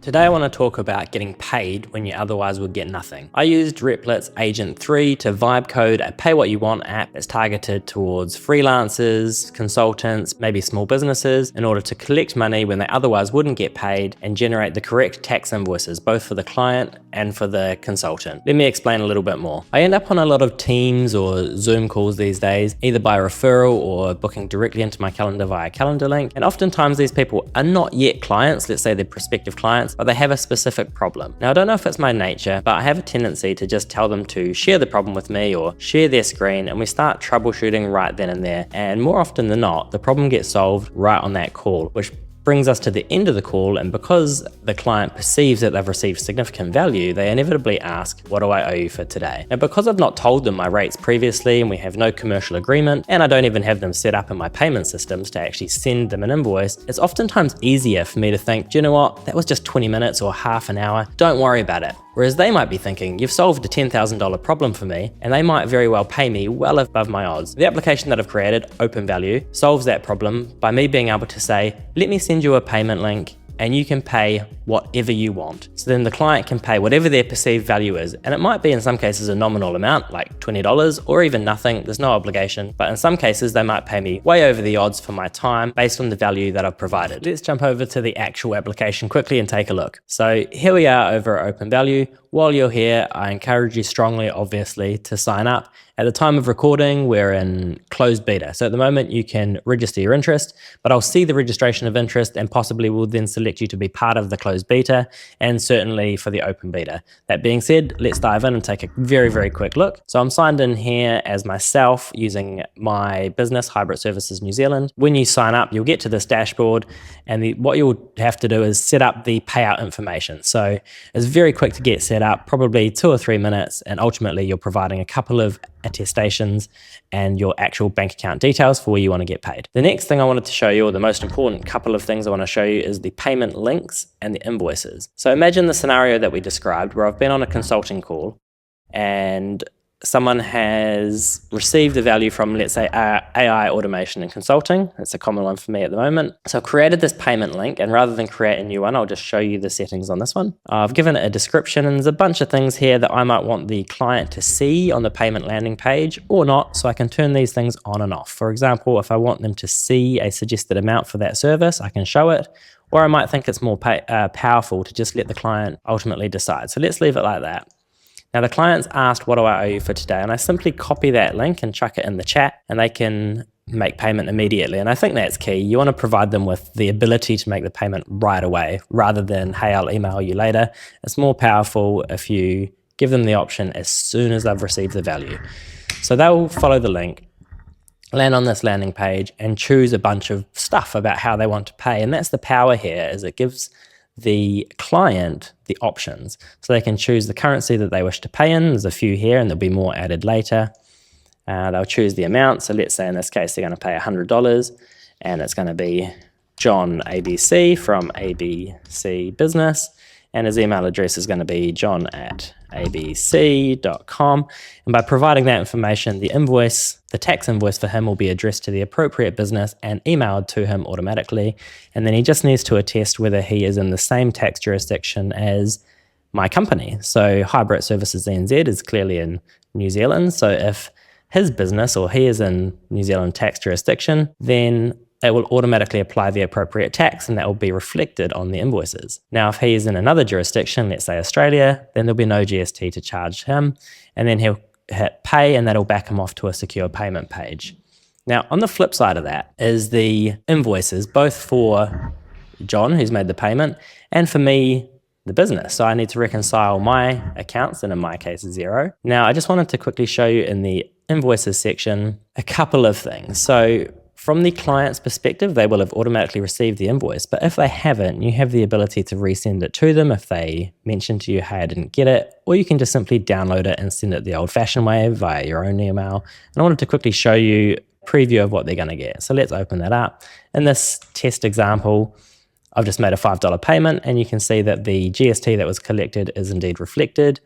Today I want to talk about getting paid when you otherwise would get nothing. I used Replit Agent 3 to vibe code a pay what you want app that's targeted towards freelancers, consultants, maybe small businesses in order to collect money when they otherwise wouldn't get paid and generate the correct tax invoices, both for the client and for the consultant. Let me explain a little bit more. I end up on a lot of Teams or Zoom calls these days, either by referral or booking directly into my calendar via calendar link. And oftentimes these people are not yet clients, let's say they're prospective clients, but they have a specific problem. Now, I don't know if it's my nature, but I have a tendency to just tell them to share the problem with me or share their screen, and we start troubleshooting right then and there. And more often than not, the problem gets solved right on that call, which brings us to the end of the call, and because the client perceives that they've received significant value, they inevitably ask, what do I owe you for today? Now, because I've not told them my rates previously and we have no commercial agreement, and I don't even have them set up in my payment systems to actually send them an invoice, it's oftentimes easier for me to think, do you know what, that was just 20 minutes or half an hour, don't worry about it. Whereas they might be thinking, you've solved a $10,000 problem for me, and they might very well pay me well above my odds. The application that I've created, OpenValue, solves that problem by me being able to say, let me send you a payment link and you can pay whatever you want. So then the client can pay whatever their perceived value is. And it might be in some cases a nominal amount, like $20 or even nothing, there's no obligation. But in some cases, they might pay me way over the odds for my time based on the value that I've provided. Let's jump over to the actual application quickly and take a look. So here we are over at OpenValue. While you're here, I encourage you strongly, obviously, to sign up. At the time of recording, we're in closed beta. So at the moment you can register your interest, but I'll see the registration of interest and possibly will then select you to be part of the closed beta and certainly for the open beta. That being said, let's dive in and take a very, very quick look. So I'm signed in here as myself using my business, Hybrid Services New Zealand. When you sign up, you'll get to this dashboard and what you'll have to do is set up the payout information. So it's very quick to get set up, probably 2 or 3 minutes, and ultimately you're providing a couple of attestations and your actual bank account details for where you want to get paid. The next thing I wanted to show you, or the most important couple of things I want to show you, is the payment links and the invoices. So imagine the scenario that we described where I've been on a consulting call and someone has received the value from, let's say, AI automation and consulting. It's a common one for me at the moment. So I've created this payment link, and rather than create a new one, I'll just show you the settings on this one. I've given it a description, and there's a bunch of things here that I might want the client to see on the payment landing page or not, so I can turn these things on and off. For example, if I want them to see a suggested amount for that service, I can show it, or I might think it's more powerful to just let the client ultimately decide. So let's leave it like that. Now the client's asked, what do I owe you for today? And I simply copy that link and chuck it in the chat and they can make payment immediately. And I think that's key. You want to provide them with the ability to make the payment right away rather than, hey, I'll email you later. It's more powerful if you give them the option as soon as they've received the value. So they'll follow the link, land on this landing page and choose a bunch of stuff about how they want to pay. And that's the power here, is it gives the client the options. So they can choose the currency that they wish to pay in. There's a few here and there'll be more added later. They'll choose the amount. So let's say in this case, they're going to pay $100 and it's going to be John ABC from ABC Business. And his email address is going to be john@abc.com. And by providing that information, the invoice, the tax invoice for him will be addressed to the appropriate business and emailed to him automatically. And then he just needs to attest whether he is in the same tax jurisdiction as my company. So Hybrid Services NZ is clearly in New Zealand. So if his business or he is in New Zealand tax jurisdiction, then it will automatically apply the appropriate tax and that will be reflected on the invoices. Now, if he is in another jurisdiction, let's say Australia, then there'll be no GST to charge him, and then he'll hit pay and that'll back him off to a secure payment page. Now, on the flip side of that is the invoices, both for John, who's made the payment, and for me, the business. So I need to reconcile my accounts, and in my case, 0. Now, I just wanted to quickly show you in the invoices section a couple of things. So from the client's perspective, they will have automatically received the invoice. But if they haven't, you have the ability to resend it to them if they mention to you, hey, I didn't get it. Or you can just simply download it and send it the old-fashioned way via your own email. And I wanted to quickly show you a preview of what they're going to get. So let's open that up. In this test example, I've just made a $5 payment, and you can see that the GST that was collected is indeed reflected.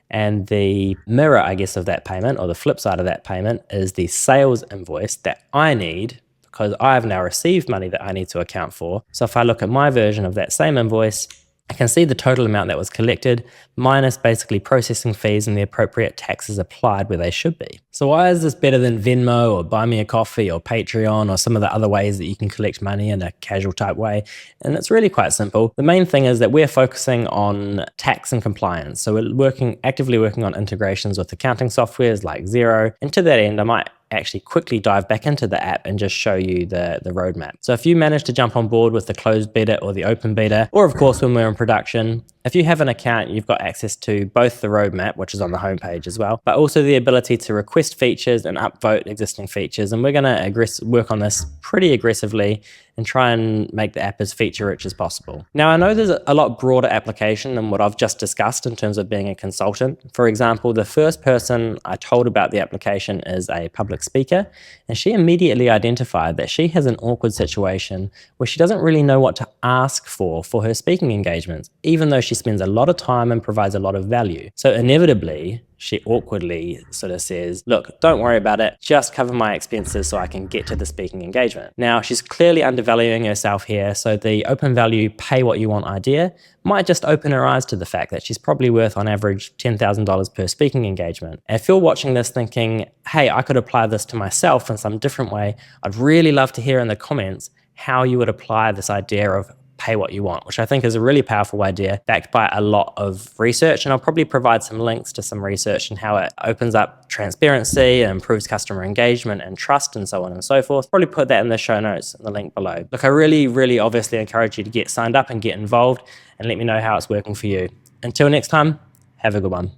And the mirror, I guess, of that payment, or the flip side of that payment, is the sales invoice that I need because I have now received money that I need to account for. So if I look at my version of that same invoice, I can see the total amount that was collected, minus basically processing fees and the appropriate taxes applied where they should be. So why is this better than Venmo or Buy Me a Coffee or Patreon or some of the other ways that you can collect money in a casual type way? And it's really quite simple. The main thing is that we're focusing on tax and compliance. So we're actively working on integrations with accounting softwares like Xero. And to that end, I might actually quickly dive back into the app and just show you the roadmap. So if you manage to jump on board with the closed beta or the open beta, or of course when we're in production, if you have an account, you've got access to both the roadmap, which is on the homepage as well, but also the ability to request features and upvote existing features. And we're going to work on this pretty aggressively and try and make the app as feature rich as possible. Now, I know there's a lot broader application than what I've just discussed in terms of being a consultant. For example, the first person I told about the application is a public speaker, and she immediately identified that she has an awkward situation where she doesn't really know what to ask for her speaking engagements, even though she spends a lot of time and provides a lot of value. So inevitably, she awkwardly sort of says, look, don't worry about it, just cover my expenses so I can get to the speaking engagement. Now, she's clearly undervaluing herself here, so the OpenValue pay what you want idea might just open her eyes to the fact that she's probably worth on average $10,000 per speaking engagement. And if you're watching this thinking, hey, I could apply this to myself in some different way, I'd really love to hear in the comments how you would apply this idea of pay what you want, which I think is a really powerful idea backed by a lot of research. And I'll probably provide some links to some research and how it opens up transparency and improves customer engagement and trust and so on and so forth. Probably put that in the show notes in the link below. Look, I really obviously encourage you to get signed up and get involved and let me know how it's working for you. Until next time, have a good one.